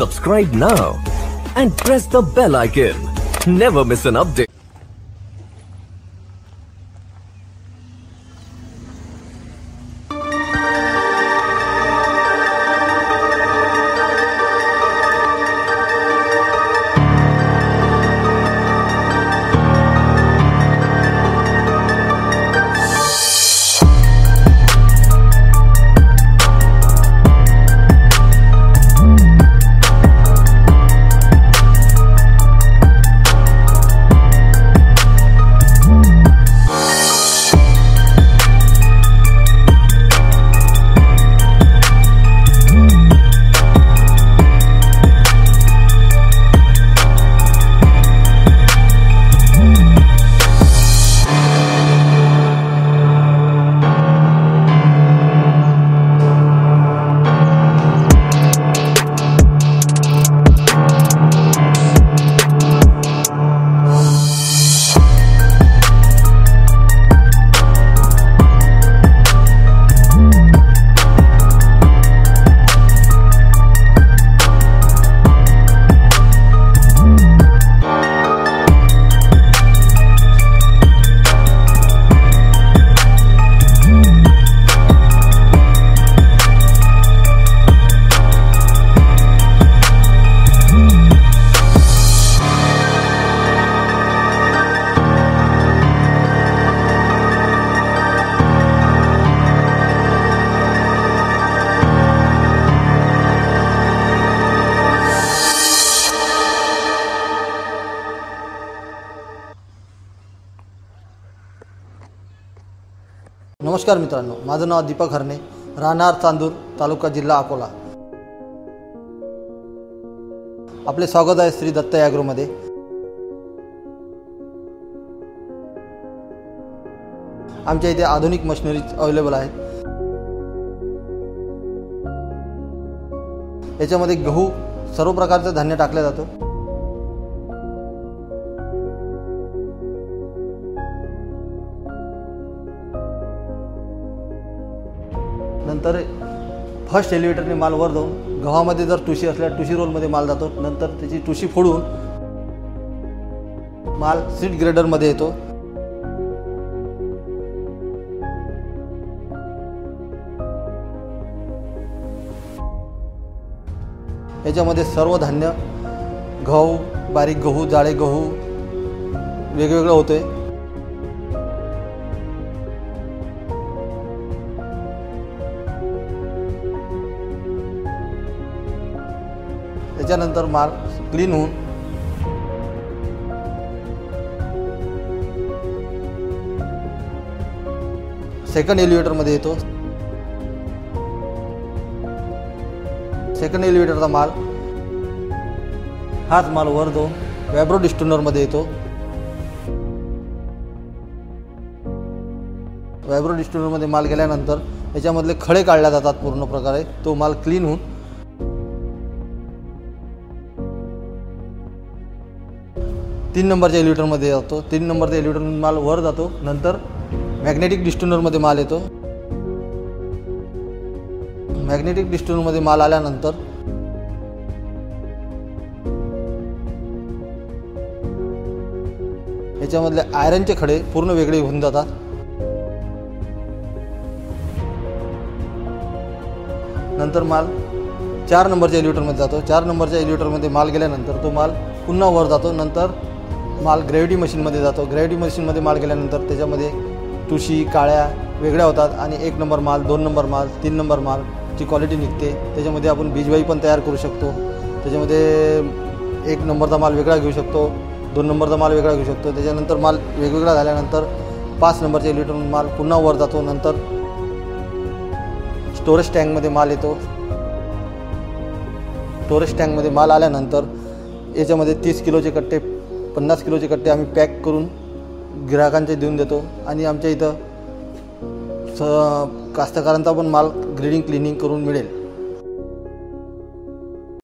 Subscribe now and press the bell icon. Never miss an update. नमस्कार मित्रांनो, माझं नाव दीपक हरणे, राहणार चांदूर, तालुका जिल्हा अकोला. आपले स्वागत आहे श्री दत्त ॲग्रोमध्ये. आमच्या इथे आधुनिक मशिनरीज अवेलेबल आहेत. याच्यामध्ये गहू सर्व प्रकारचं धान्य टाकलं जातं. नंतर फर्स्ट एलिव्हेटरने माल वर जाऊन गव्हामध्ये जर टुशी असल्या टुशी रोलमध्ये माल जातो. नंतर त्याची टुशी फोडून माल सीड ग्रेडरमध्ये येतो. याच्यामध्ये सर्व धान्य गहू, बारीक गहू, जाडे गहू वेगवेगळं होते. त्याच्यानंतर माल क्लीन होऊन सेकंड एलिव्हेटरमध्ये येतो. सेकंड एलिव्हेटरचा माल हाच माल वर जाऊन व्हायब्रो डिस्टोनरमध्ये येतो. व्हायब्रो डिस्टोनरमध्ये माल गेल्यानंतर याच्यामधले खडे काढले जातात. पूर्ण प्रकारे तो माल क्लीन होऊन 3 नंबरच्या एलिव्हेटरमध्ये जातो. 3 नंबरच्या एलिव्हेटरमध्ये माल वर जातो. नंतर मॅग्नेटिक डिस्टोनरमध्ये माल येतो. मॅग्नेटिक डिस्टोनरमध्ये माल आल्यानंतर याच्यामधले आयरनचे खडे पूर्ण वेगळे होऊन जातात. नंतर माल 4 नंबरच्या एलिव्हेटरमध्ये जातो. 4 नंबरच्या एलिव्हेटरमध्ये माल गेल्यानंतर तो माल पुन्हा वर जातो. नंतर माल ग्रॅव्हिटी मशीनमध्ये जातो. ग्रॅव्हिटी मशीनमध्ये माल गेल्यानंतर त्याच्यामध्ये टुशी काळ्या वेगळ्या होतात आणि 1 नंबर माल, 2 नंबर माल, 3 नंबर मालची क्वालिटी निघते. त्याच्यामध्ये आपण बीजवाई पण तयार करू शकतो. त्याच्यामध्ये 1 नंबरचा माल वेगळा घेऊ शकतो, 2 नंबरचा माल वेगळा घेऊ शकतो. त्याच्यानंतर माल वेगवेगळा झाल्यानंतर 5 नंबरच्या एलिव्हेटरमध्ये माल पुन्हा वर जातो. नंतर स्टोरेज टँकमध्ये माल येतो. स्टोरेज टँकमध्ये माल आल्यानंतर याच्यामध्ये 30 किलोचे कट्टे, 50 किलोचे कट्टे आम्ही पॅक करून ग्राहकांचे देऊन देतो. आणि आमच्या इथं कास्तकारांचा पण माल ग्रेडिंग क्लिनिंग करून मिळेल.